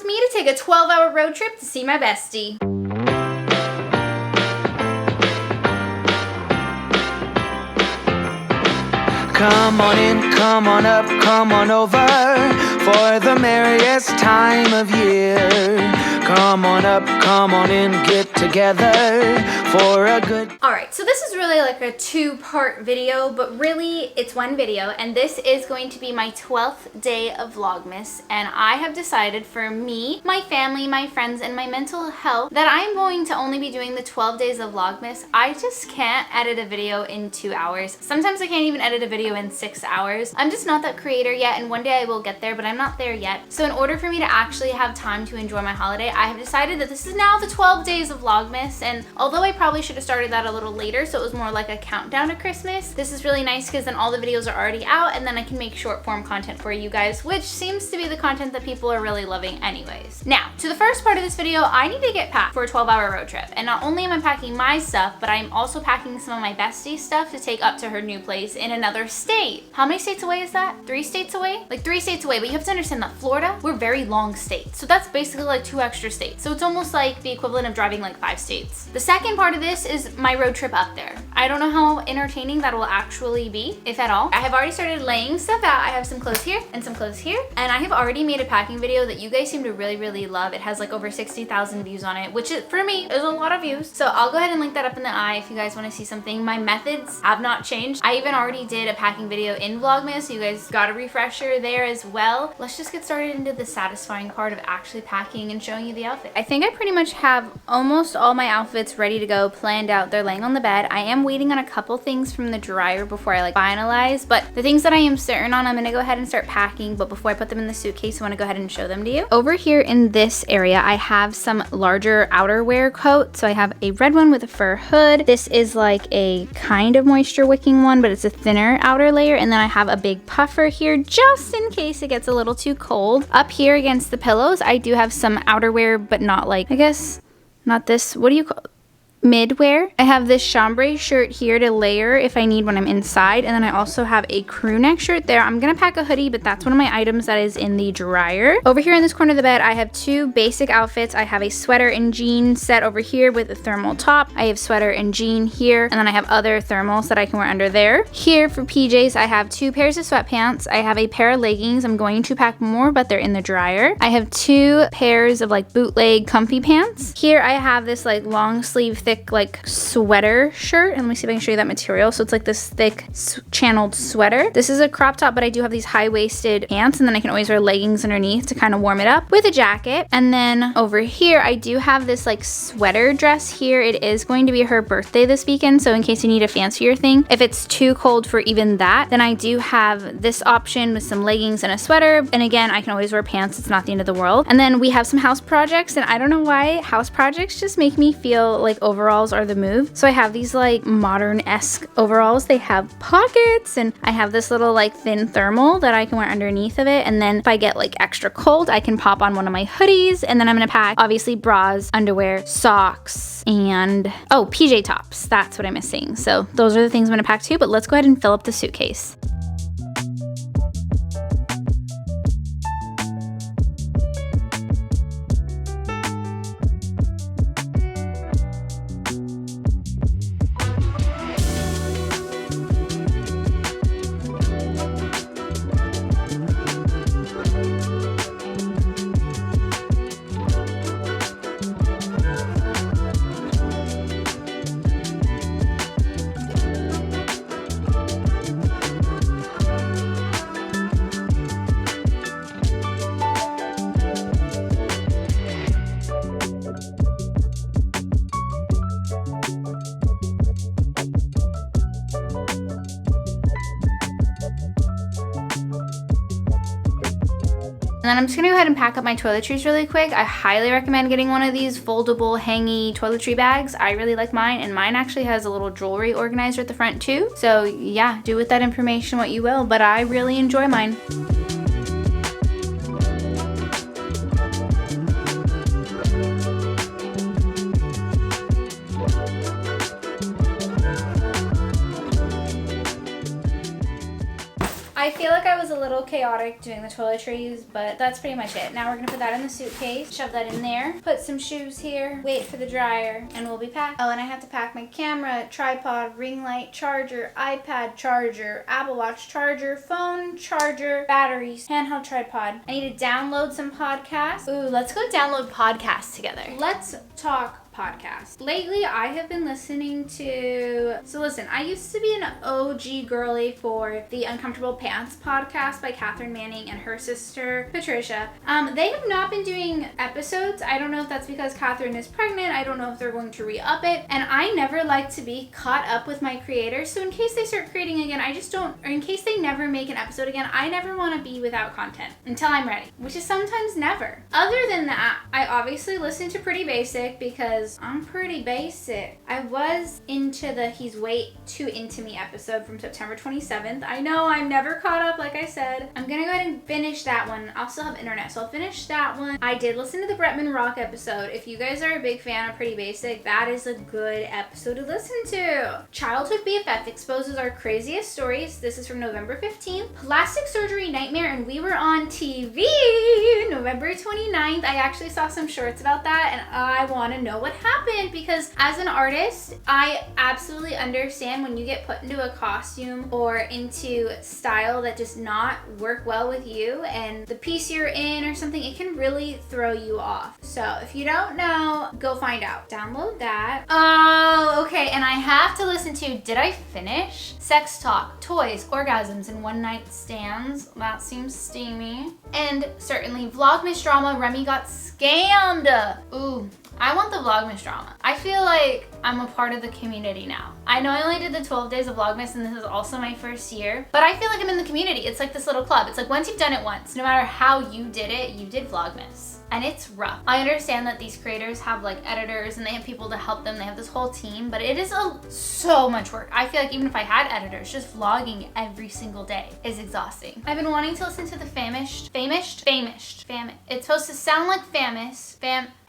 me to take a 12-hour road trip to see my bestie. Come on in, come on up, come on over for the merriest time of year. Come on up, come on in, get together for a good... Alright, so this is really like a two-part video, but really it's one video, and this is going to be my 12th day of Vlogmas, and I have decided for me, my family, my friends, and my mental health that I'm going to only be doing the 12 days of Vlogmas. I just can't edit a video in 2 hours. Sometimes I can't even edit a video in 6 hours. I'm just not that creator yet, and one day I will get there, but I'm not there yet. So in order for me to actually have time to enjoy my holiday, I have decided that this is now the 12 days of Vlogmas, and although I probably should have started that a little later so it was more like a countdown to Christmas, this is really nice because then all the videos are already out and then I can make short form content for you guys, which seems to be the content that people are really loving anyways. Now, to the first part of this video, I need to get packed for a 12-hour road trip, and not only am I packing my stuff, but I'm also packing some of my bestie stuff to take up to her new place in another state. How many states away is that? 3 states away? Like 3 states away, but you have to understand that Florida, we're very long states. So that's basically like 2 extra states. So it's almost like the equivalent of driving like 5 states. The second part of this is my road trip up there. I don't know how entertaining that will actually be, if at all. I have already started laying stuff out. I have some clothes here and some clothes here. And I have already made a packing video that you guys seem to really, really love. It has like over 60,000 views on it, which for me is a lot of views. So I'll go ahead and link that up in the eye if you guys want to see something. My methods have not changed. I even already did a packing video in Vlogmas, so you guys got a refresher there as well. Let's just get started into the satisfying part of actually packing and showing you the outfit. I think I pretty much have almost all my outfits ready to go, planned out. They're laying on the bed. I am waiting on a couple things from the dryer before I like finalize, but the things that I am certain on, I'm gonna go ahead and start packing. But before I put them in the suitcase, I want to go ahead and show them to you. Over here in this area, I have some larger outerwear coats. So I have a red one with a fur hood. This is like a kind of moisture wicking one, but it's a thinner outer layer. And then I have a big puffer here just in case it gets a little too cold. Up here against the pillows, I do have some outerwear, but not like, I guess, not this, what do you call, midwear. I have this chambray shirt here to layer if I need when I'm inside, and then I also have a crew neck shirt there. I'm gonna pack a hoodie, but that's one of my items that is in the dryer. Over here in this corner of the bed, I have 2 basic outfits. I have a sweater and jean set over here with a thermal top. I have sweater and jean here, and then I have other thermals that I can wear under there. Here for PJs, I have 2 pairs of sweatpants. I have a pair of leggings. I'm going to pack more, but they're in the dryer. I have 2 pairs of like bootleg comfy pants. Here I have this like long sleeve thick like sweater shirt, and let me see if I can show you that material. So it's like this thick channeled sweater. This is a crop top, but I do have these high-waisted pants, and then I can always wear leggings underneath to kind of warm it up with a jacket. And then over here I do have this like sweater dress here. It is going to be her birthday this weekend, so in case you need a fancier thing, if it's too cold for even that, then I do have this option with some leggings and a sweater. And again, I can always wear pants. It's not the end of the world. And then we have some house projects, and I don't know why house projects just make me feel like overalls are the move. So I have these like modern-esque overalls. They have pockets, and I have this little like thin thermal that I can wear underneath of it. And then if I get like extra cold, I can pop on one of my hoodies, and then I'm gonna pack obviously bras, underwear, socks, and oh, PJ tops. That's what I'm missing. So those are the things I'm gonna pack too, but let's go ahead and fill up the suitcase. And then I'm just gonna go ahead and pack up my toiletries really quick. I highly recommend getting one of these foldable hangy toiletry bags. I really like mine, and mine actually has a little jewelry organizer at the front too. So yeah, do with that information what you will, but I really enjoy mine. I feel like I was a little little chaotic doing the toiletries, but that's pretty much it. Now we're gonna put that in the suitcase, shove that in there, put some shoes here, wait for the dryer, and we'll be packed. Oh, and I have to pack my camera, tripod, ring light, charger, iPad charger, Apple Watch charger, phone charger, batteries, handheld tripod. I need to download some podcasts. Ooh, let's go download podcasts together. Let's talk podcast. Lately, I have been listening to... So listen, I used to be an OG girly for the Uncomfortable Pants podcast by Catherine Manning and her sister, Patricia. They have not been doing episodes. I don't know if that's because Catherine is pregnant. I don't know if they're going to re-up it. And I never like to be caught up with my creators. So in case they start creating again, I just don't... Or in case they never make an episode again, I never want to be without content until I'm ready, which is sometimes never. Other than that, I obviously listen to Pretty Basic because I'm pretty basic. I was into the He's Way Too Into Me episode from September 27th. I know I'm never caught up, like I said. I'm gonna go ahead and finish that one. I'll still have internet, so I'll finish that one. I did listen to the Bretman Rock episode. If you guys are a big fan of Pretty Basic, that is a good episode to listen to. Childhood BFF exposes our craziest stories. This is from November 15th. Plastic Surgery Nightmare, and we were on TV November 29th. I actually saw some shorts about that, and I want to know what happened because as an artist, I absolutely understand when you get put into a costume or into style that does not work well with you and the piece you're in or something, it can really throw you off. So if you don't know, go find out. Download that. Oh, okay, and I have to listen to, did I finish? Sex Talk, Toys, Orgasms, and One Night Stands. That seems steamy. And certainly Vlogmas Drama, Remy Got Scammed. Ooh. I want the Vlogmas drama. I feel like I'm a part of the community now. I know I only did the 12 days of Vlogmas and this is also my first year, but I feel like I'm in the community. It's like this little club. It's like once you've done it once, no matter how you did it, you did Vlogmas. And it's rough. I understand that these creators have like editors and they have people to help them. They have this whole team, but it is so much work. I feel like even if I had editors, just vlogging every single day is exhausting. I've been wanting to listen to the Famished. It's supposed to sound like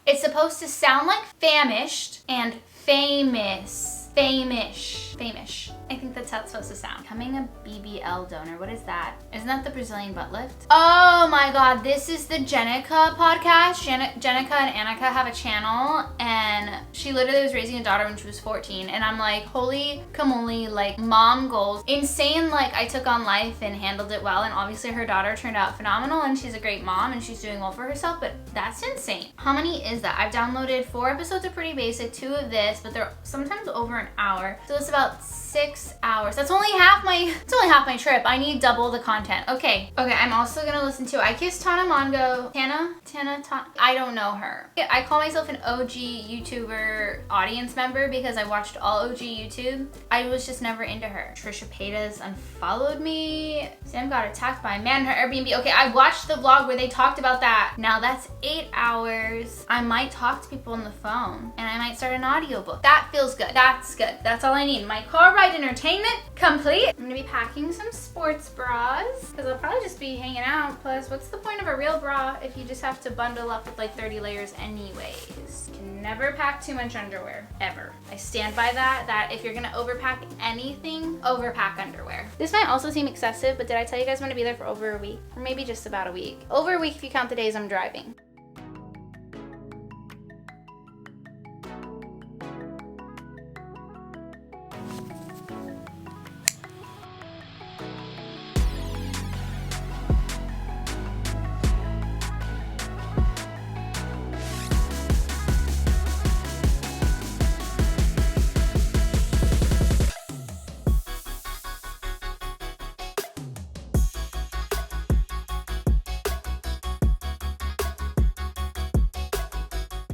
It's supposed to sound like famished and famous. Famish. I think that's how it's supposed to sound. Becoming a BBL donor. What is that? Isn't that the Brazilian butt lift? Oh my god, this is the Jenica podcast. Jenica and Annika have a channel and she literally was raising a daughter when she was 14 and I'm like, holy camoli, like mom goals. Insane, like I took on life and handled it well and obviously her daughter turned out phenomenal and she's a great mom and she's doing well for herself, but that's insane. How many is that? I've downloaded 4 episodes of Pretty Basic, 2 of this, but they're sometimes over an hour. So it's about 6 hours. It's only half my trip. I need double the content. Okay, I'm also gonna listen to I Kissed Tana Mongo. Tana? I don't know her. I call myself an OG YouTuber audience member because I watched all OG YouTube. I was just never into her. Trisha Paytas unfollowed me. Sam got attacked by a man in her Airbnb. Okay, I watched the vlog where they talked about that. Now that's 8 hours. I might talk to people on the phone and I might start an audiobook. That feels good. That's good. That's all I need. My car ride entertainment complete. I'm gonna be packing some sports bras because I'll probably just be hanging out. Plus, what's the point of a real bra if you just have to bundle up with like 30 layers anyways? Can never pack too much underwear, ever. I stand by that if you're gonna overpack anything, overpack underwear. This might also seem excessive, but did I tell you guys I'm gonna be there for over a week? Or maybe just about a week. Over a week if you count the days I'm driving.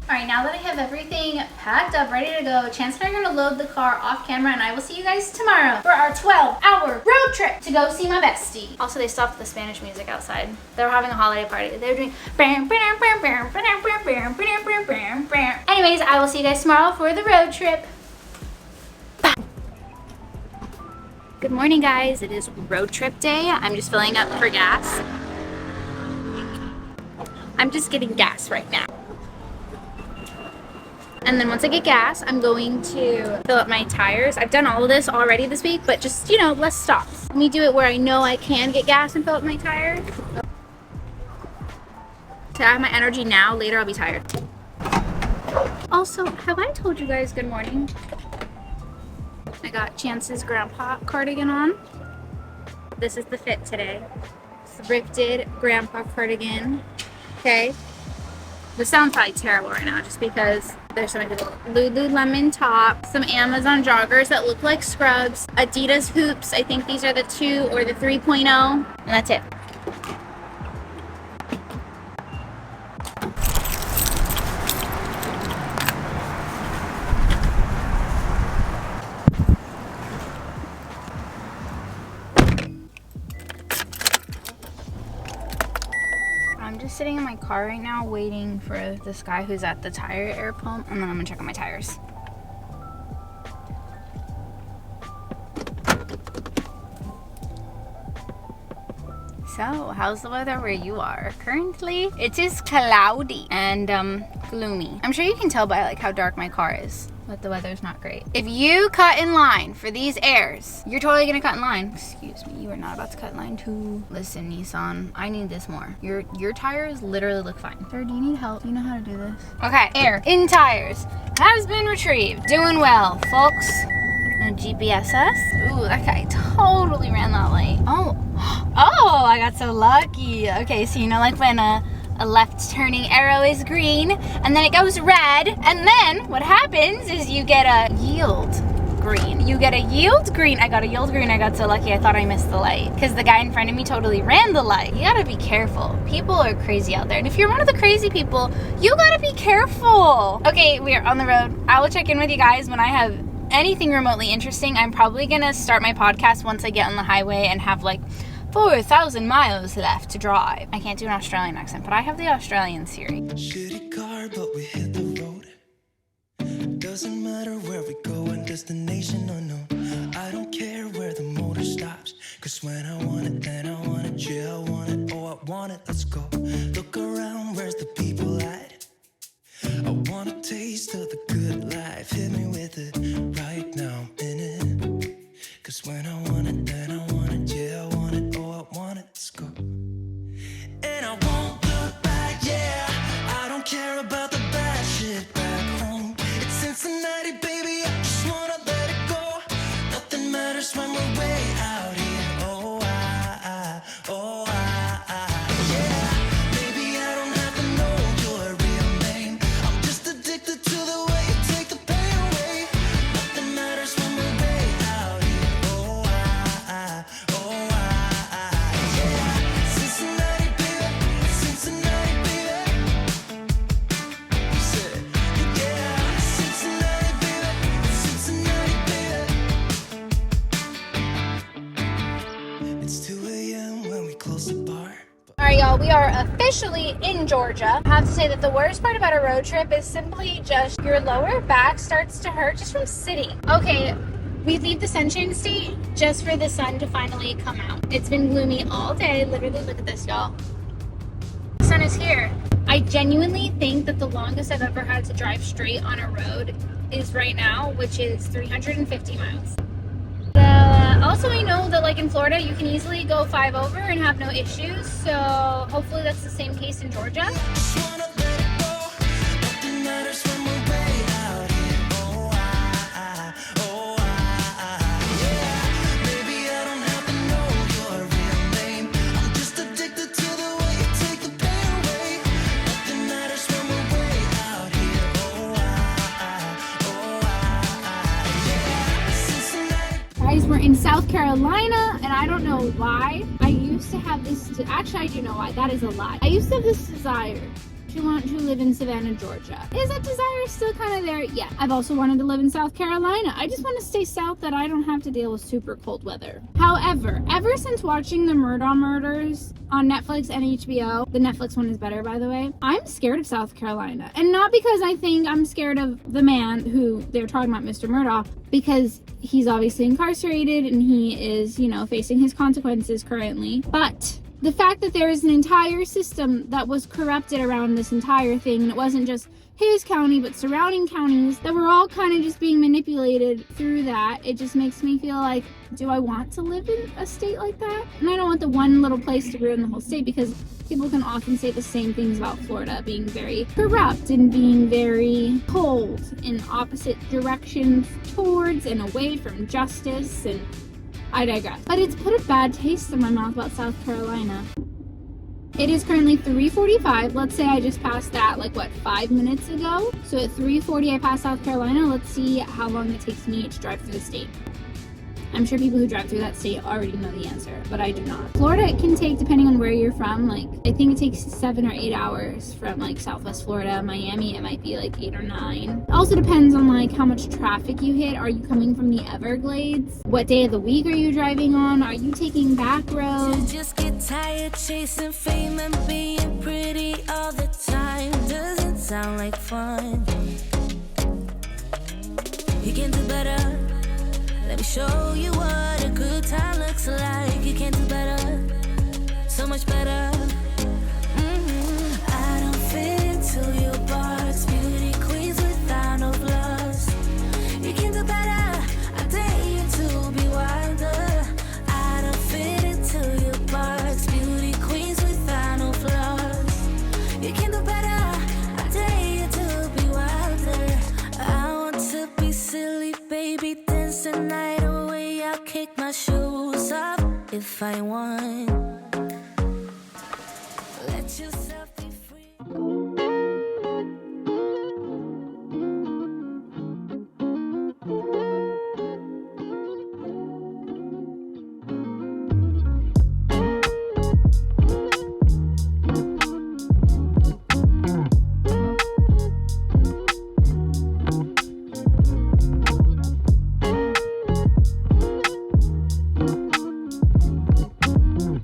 Alright, now that I have everything packed up, ready to go, Chance and I are going to load the car off camera and I will see you guys tomorrow for our 12-hour road trip to go see my bestie. Also, they stopped the Spanish music outside. They were having a holiday party. They were doing... Anyways, I will see you guys tomorrow for the road trip. Bye. Good morning, guys. It is road trip day. I'm just filling up for gas. I'm just getting gas right now. And then once I get gas, I'm going to fill up my tires. I've done all of this already this week, but just, you know, less stops. Let me do it where I know I can get gas and fill up my tires. So I have my energy now, later I'll be tired. Also, have I told you guys good morning? I got Chance's grandpa cardigan on. This is the fit today. Thrifted grandpa cardigan. Okay. This sounds probably terrible right now just because there's so many people. Lululemon top, some Amazon joggers that look like scrubs, Adidas hoops. I think these are the 2 or the 3.0, and that's it. I'm just sitting in my car right now waiting for this guy who's at the tire air pump, and then I'm gonna check on my tires. So, how's the weather where you are? Currently, it is cloudy and gloomy. I'm sure you can tell by like how dark my car is, but the weather's not great. If you cut in line for these airs, you're totally gonna cut in line. Excuse me, you are not about to cut in line too. Listen, Nissan, I need this more. Your tires literally look fine. Sir, do you need help? Do you know how to do this? Okay, air in tires has been retrieved. Doing well, folks. And GPS us. Ooh, that guy totally ran that light. Oh, I got so lucky. Okay, so you know like when a left turning arrow is green and then it goes red, and then what happens is you get a yield green. You get a yield green. I got a yield green. I got so lucky I thought I missed the light because the guy in front of me totally ran the light. You gotta be careful. People are crazy out there, and if you're one of the crazy people, you gotta be careful. Okay, we are on the road. I will check in with you guys when I have anything remotely interesting. I'm probably gonna start my podcast once I get on the highway and have like 4,000 miles left to drive. I can't do an Australian accent, but I have the Australian Siri. Shitty car, but we hit the road. Doesn't matter where we go and destination or no. I don't care where the motor stops. Cause when I want it, then I want it. Yeah, I want it. Oh, I want it. Let's go. Look around, where's the people at? I want a taste of the good life. Hit me with it right now. I'm in it. Cause when I want it, then I want it. Yeah, I want it. Oh, I want it. Let's go. And I won't look back, yeah. I don't care about the bad shit back home. It's Cincinnati, baby. I just wanna let it go. Nothing matters when we're way out here. Yeah. Maybe I don't have to know your real name. I'm just addicted to the way you take the pain away. Nothing matters when we're way out here. Yeah. Cincinnati, baby. Cincinnati, baby. You said, yeah. Cincinnati, baby. Cincinnati, baby. It's 2 a.m. when we close the bar. All right, y'all, we are officially in Georgia. I have to say that the worst part about a road trip is simply just your lower back starts to hurt just from sitting. Okay, we leave the Sunshine State just for the sun to finally come out. It's been gloomy all day. Literally, look at this, y'all. The sun is here. I genuinely think that the longest I've ever had to drive straight on a road is right now, which is 350 miles. Also, I know that like in Florida, you can easily go 5 over and have no issues. So hopefully that's the same case in Georgia. Just wanna let it go. Nothing matters when we're way out here. Yeah. Maybe I don't have to know your real name. I'm just addicted to the way you take the pain away. Nothing matters when we're way out here. Yeah. Cincinnati. Guys, we're in South Carolina, and I don't know why. I used to have this, actually I do know why, that is a lie. I used to have this desire to want to live in Savannah, Georgia. Is that desire still kind of there? Yeah. I've also wanted to live in South Carolina. I just want to stay south that I don't have to deal with super cold weather. However, ever since watching the Murdaugh murders on Netflix and HBO, the Netflix one is better, by the way, I'm scared of South Carolina. And not because I think I'm scared of the man who they're talking about, Mr. Murdaugh, because he's obviously incarcerated and he is, you know, facing his consequences currently. But the fact that there is an entire system that was corrupted around this entire thing, and it wasn't just his county but surrounding counties that were all kind of just being manipulated through that, it just makes me feel like, do I want to live in a state like that? And I don't want the one little place to ruin the whole state, because people can often say the same things about Florida being very corrupt and being very cold in opposite directions towards and away from justice, and I digress. But it's put a bad taste in my mouth about South Carolina. It is currently 3:45. Let's say I just passed that, 5 minutes ago. So at 3:40 I passed South Carolina. Let's see how long it takes me to drive through the state. I'm sure people who drive through that state already know the answer, but I do not. Florida, it can take, depending on where you're from, I think it takes 7 or 8 hours from Southwest Florida. Miami, it might be 8 or 9. It also depends on how much traffic you hit. Are you coming from the Everglades? What day of the week are you driving on? Are you taking back roads? You just get tired chasing fame and being pretty all the time. Doesn't sound like fun. You can do better. Let me show you what a good time looks like. You can do better, so much better. I don't fit into your box. Beauty queens without no flaws. You can do better. I dare you to be wilder. I don't fit into your box. Beauty queens without no flaws. You can do better. I dare you to be wilder. I want to be silly, baby. Dance the night away. I'll kick my shoes off if I want. Let yourself be free.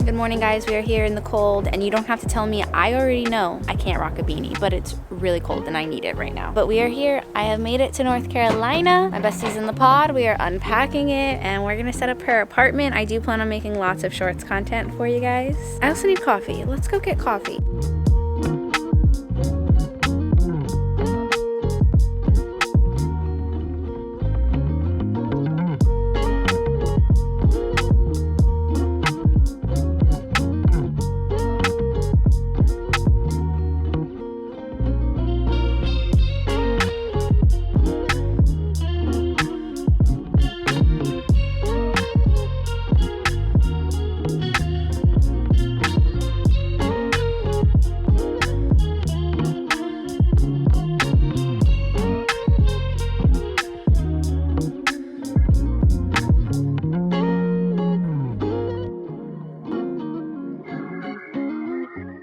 Good morning, guys. We are here in the cold, and you don't have to tell me. I already know I can't rock a beanie, but it's really cold and I need it right now. But we are here. I have made it to North Carolina. My bestie's in the pod. We are unpacking it, and we're gonna set up her apartment. I do plan on making lots of shorts content for you guys. I also need coffee. Let's go get coffee.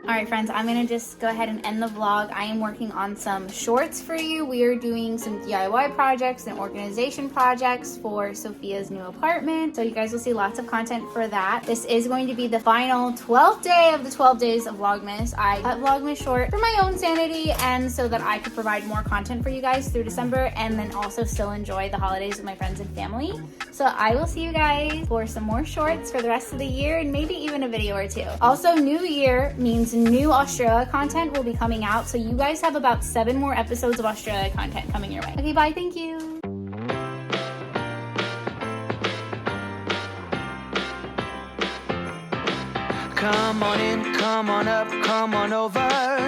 Alright friends, I'm going to just go ahead and end the vlog. I am working on some shorts for you. We are doing some DIY projects and organization projects for Sophia's new apartment. So you guys will see lots of content for that. This is going to be the final 12th day of the 12 days of Vlogmas. I cut Vlogmas short for my own sanity and so that I could provide more content for you guys through December and then also still enjoy the holidays with my friends and family. So I will see you guys for some more shorts for the rest of the year and maybe even a video or two. Also, new year means new Australia content will be coming out. So you guys have about 7 more episodes of Australia content coming your way. Okay, bye. Thank you. Come on in, come on up, come on over.